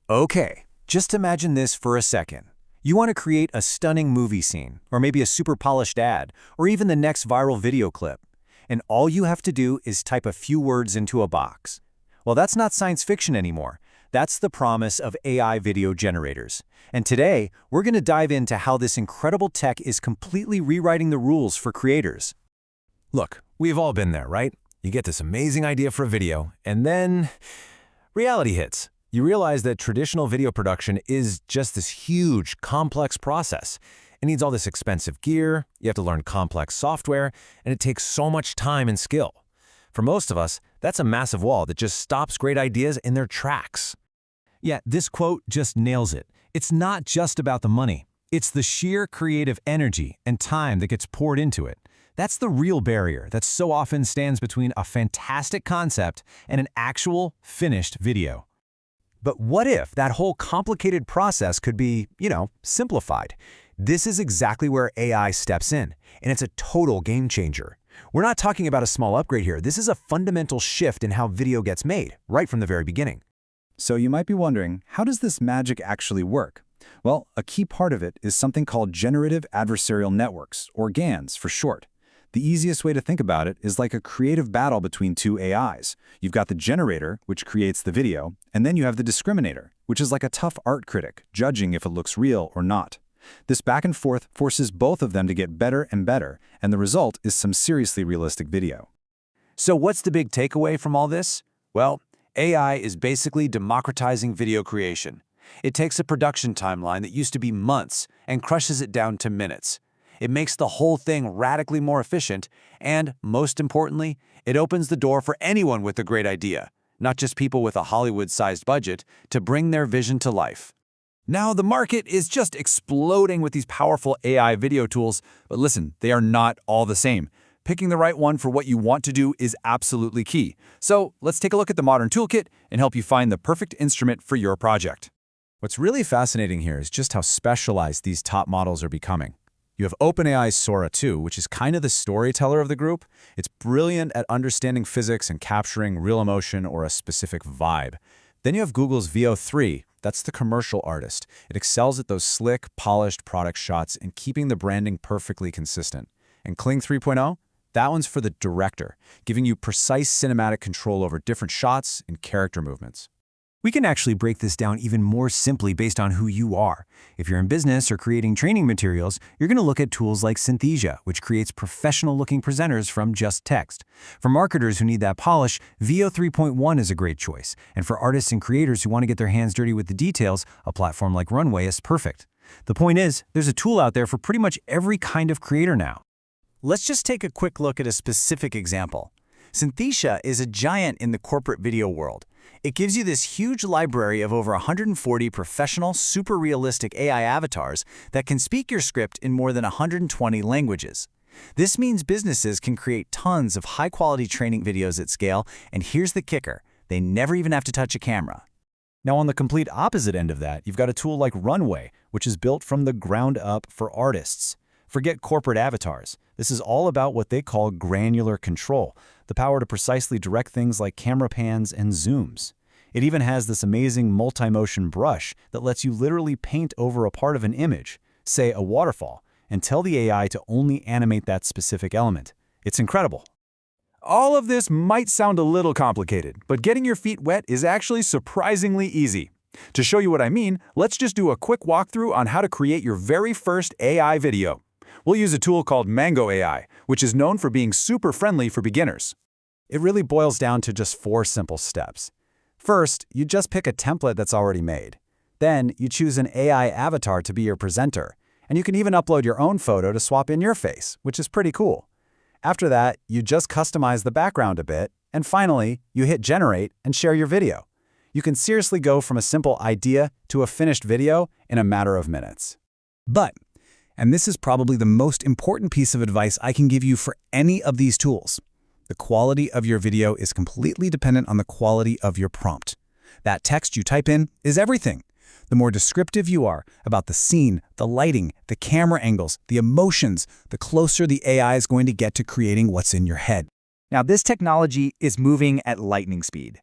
Okay, just imagine this for a second. You want to create a stunning movie scene, or maybe a super polished ad, or even the next viral video clip. And all you have to do is type a few words into a box. Well, that's not science fiction anymore. That's the promise of AI video generators. And today, we're going to dive into how this incredible tech is completely rewriting the rules for creators. Look, we've all been there, right? You get this amazing idea for a video, and then reality hits. You realize that traditional video production is just this huge, complex process. It needs all this expensive gear, you have to learn complex software, and it takes so much time and skill. For most of us, that's a massive wall that just stops great ideas in their tracks. Yeah, this quote just nails it. It's not just about the money. It's the sheer creative energy and time that gets poured into it. That's the real barrier that so often stands between a fantastic concept and an actual, finished video. But what if that whole complicated process could be, simplified? This is exactly where AI steps in, and it's a total game changer. We're not talking about a small upgrade here. This is a fundamental shift in how video gets made, right from the very beginning. So you might be wondering, how does this magic actually work? Well, a key part of it is something called generative adversarial networks, or GANs for short. The easiest way to think about it is like a creative battle between two AIs. You've got the generator, which creates the video, and then you have the discriminator, which is like a tough art critic, judging if it looks real or not. This back and forth forces both of them to get better and better, and the result is some seriously realistic video. So what's the big takeaway from all this? Well, AI is basically democratizing video creation. It takes a production timeline that used to be months and crushes it down to minutes. It makes the whole thing radically more efficient, and, most importantly, it opens the door for anyone with a great idea, not just people with a Hollywood-sized budget, to bring their vision to life. Now, the market is just exploding with these powerful AI video tools, but listen, they are not all the same. Picking the right one for what you want to do is absolutely key. So let's take a look at the modern toolkit and help you find the perfect instrument for your project. What's really fascinating here is just how specialized these top models are becoming. You have OpenAI's Sora 2, which is kind of the storyteller of the group. It's brilliant at understanding physics and capturing real emotion or a specific vibe. Then you have Google's Veo 3. That's the commercial artist. It excels at those slick, polished product shots and keeping the branding perfectly consistent. And Kling 3.0? That one's for the director, giving you precise cinematic control over different shots and character movements. We can actually break this down even more simply based on who you are. If you're in business or creating training materials, you're going to look at tools like Synthesia, which creates professional-looking presenters from just text. For marketers who need that polish, Veo 3.1 is a great choice. And for artists and creators who want to get their hands dirty with the details, a platform like Runway is perfect. The point is, there's a tool out there for pretty much every kind of creator now. Let's just take a quick look at a specific example. Synthesia is a giant in the corporate video world. It gives you this huge library of over 140 professional, super realistic AI avatars that can speak your script in more than 120 languages. This means businesses can create tons of high-quality training videos at scale, and here's the kicker: they never even have to touch a camera. Now, on the complete opposite end of that, you've got a tool like Runway, which is built from the ground up for artists. Forget corporate avatars. This is all about what they call granular control, the power to precisely direct things like camera pans and zooms. It even has this amazing multi-motion brush that lets you literally paint over a part of an image, say a waterfall, and tell the AI to only animate that specific element. It's incredible. All of this might sound a little complicated, but getting your feet wet is actually surprisingly easy. To show you what I mean, let's just do a quick walkthrough on how to create your very first AI video. We'll use a tool called Mango AI, which is known for being super friendly for beginners. It really boils down to just 4 simple steps. First, you just pick a template that's already made. Then, you choose an AI avatar to be your presenter, and you can even upload your own photo to swap in your face, which is pretty cool. After that, you just customize the background a bit, and finally, you hit generate and share your video. You can seriously go from a simple idea to a finished video in a matter of minutes. But, and this is probably the most important piece of advice I can give you for any of these tools, the quality of your video is completely dependent on the quality of your prompt. That text you type in is everything. The more descriptive you are about the scene, the lighting, the camera angles, the emotions, the closer the AI is going to get to creating what's in your head. Now, this technology is moving at lightning speed.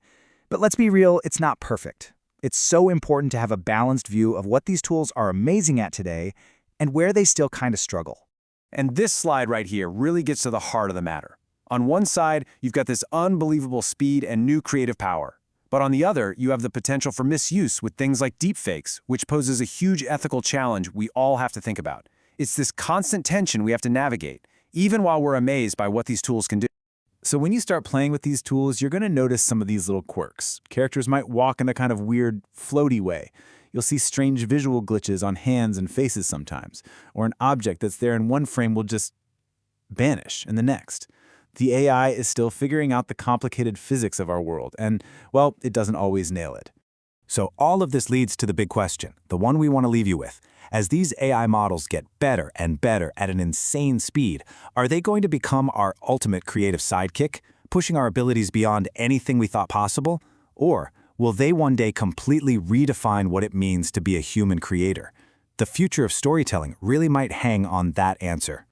But let's be real, it's not perfect. It's so important to have a balanced view of what these tools are amazing at today and where they still kind of struggle. And this slide right here really gets to the heart of the matter. On one side, you've got this unbelievable speed and new creative power. But on the other, you have the potential for misuse with things like deepfakes, which poses a huge ethical challenge we all have to think about. It's this constant tension we have to navigate, even while we're amazed by what these tools can do. So when you start playing with these tools, you're going to notice some of these little quirks. Characters might walk in a kind of weird, floaty way. You'll see strange visual glitches on hands and faces sometimes, or an object that's there in one frame will just vanish in the next. The AI is still figuring out the complicated physics of our world, and, well, it doesn't always nail it. So all of this leads to the big question, the one we want to leave you with. As these AI models get better and better at an insane speed, are they going to become our ultimate creative sidekick, pushing our abilities beyond anything we thought possible? Or will they one day completely redefine what it means to be a human creator? The future of storytelling really might hang on that answer.